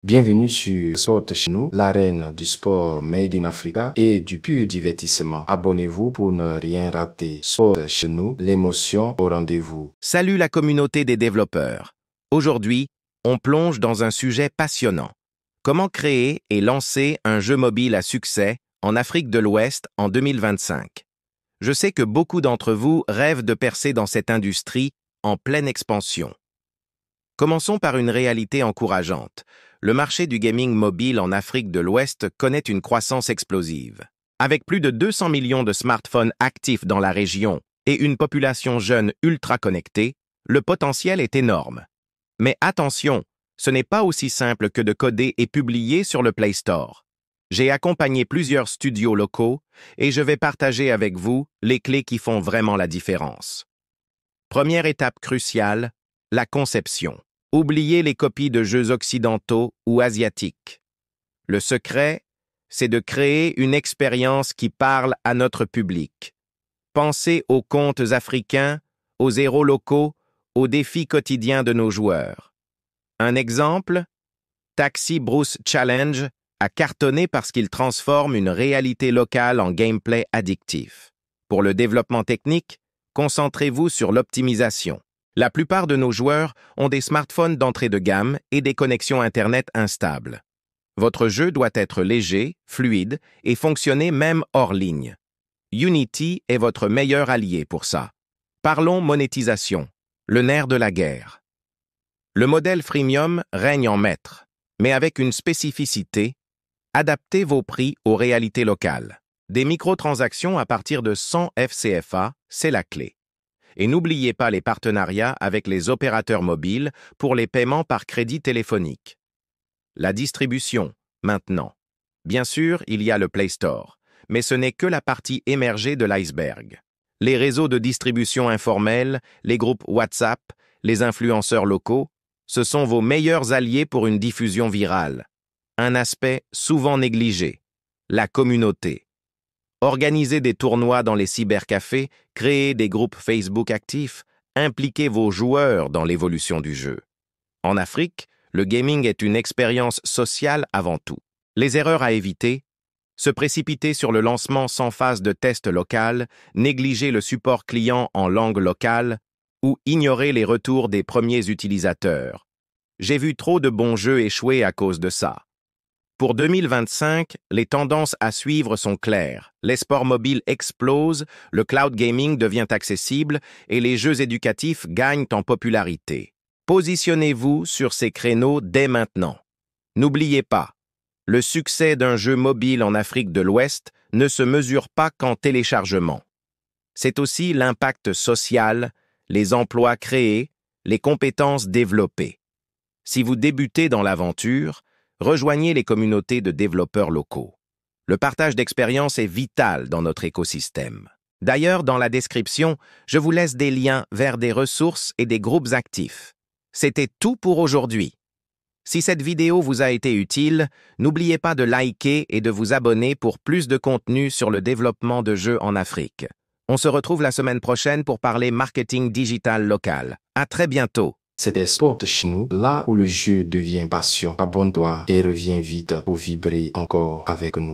Bienvenue sur Sorte chez nous, l'arène du sport made in Africa et du pur divertissement. Abonnez-vous pour ne rien rater. Sorte chez nous, l'émotion au rendez-vous. Salut la communauté des développeurs. Aujourd'hui, on plonge dans un sujet passionnant. Comment créer et lancer un jeu mobile à succès en Afrique de l'Ouest en 2025? Je sais que beaucoup d'entre vous rêvent de percer dans cette industrie en pleine expansion. Commençons par une réalité encourageante. Le marché du gaming mobile en Afrique de l'Ouest connaît une croissance explosive. Avec plus de 200 millions de smartphones actifs dans la région et une population jeune ultra connectée, le potentiel est énorme. Mais attention, ce n'est pas aussi simple que de coder et publier sur le Play Store. J'ai accompagné plusieurs studios locaux et je vais partager avec vous les clés qui font vraiment la différence. Première étape cruciale, la conception. Oubliez les copies de jeux occidentaux ou asiatiques. Le secret, c'est de créer une expérience qui parle à notre public. Pensez aux contes africains, aux héros locaux, aux défis quotidiens de nos joueurs. Un exemple, Taxi Bruce Challenge a cartonné parce qu'il transforme une réalité locale en gameplay addictif. Pour le développement technique, concentrez-vous sur l'optimisation. La plupart de nos joueurs ont des smartphones d'entrée de gamme et des connexions Internet instables. Votre jeu doit être léger, fluide et fonctionner même hors ligne. Unity est votre meilleur allié pour ça. Parlons monétisation, le nerf de la guerre. Le modèle freemium règne en maître, mais avec une spécificité, adaptez vos prix aux réalités locales. Des microtransactions à partir de 100 FCFA, c'est la clé. Et n'oubliez pas les partenariats avec les opérateurs mobiles pour les paiements par crédit téléphonique. La distribution, maintenant. Bien sûr, il y a le Play Store, mais ce n'est que la partie émergée de l'iceberg. Les réseaux de distribution informels, les groupes WhatsApp, les influenceurs locaux, ce sont vos meilleurs alliés pour une diffusion virale. Un aspect souvent négligé, la communauté. Organisez des tournois dans les cybercafés, créez des groupes Facebook actifs, impliquez vos joueurs dans l'évolution du jeu. En Afrique, le gaming est une expérience sociale avant tout. Les erreurs à éviter, se précipiter sur le lancement sans phase de test local, négliger le support client en langue locale ou ignorer les retours des premiers utilisateurs. J'ai vu trop de bons jeux échouer à cause de ça. Pour 2025, les tendances à suivre sont claires. Les sports mobiles explosent, le cloud gaming devient accessible et les jeux éducatifs gagnent en popularité. Positionnez-vous sur ces créneaux dès maintenant. N'oubliez pas, le succès d'un jeu mobile en Afrique de l'Ouest ne se mesure pas qu'en téléchargement. C'est aussi l'impact social, les emplois créés, les compétences développées. Si vous débutez dans l'aventure, rejoignez les communautés de développeurs locaux. Le partage d'expériences est vital dans notre écosystème. D'ailleurs, dans la description, je vous laisse des liens vers des ressources et des groupes actifs. C'était tout pour aujourd'hui. Si cette vidéo vous a été utile, n'oubliez pas de liker et de vous abonner pour plus de contenu sur le développement de jeux en Afrique. On se retrouve la semaine prochaine pour parler marketing digital local. À très bientôt. C'était Sorte chez nous, là où le jeu devient passion. Abonne-toi et reviens vite pour vibrer encore avec nous.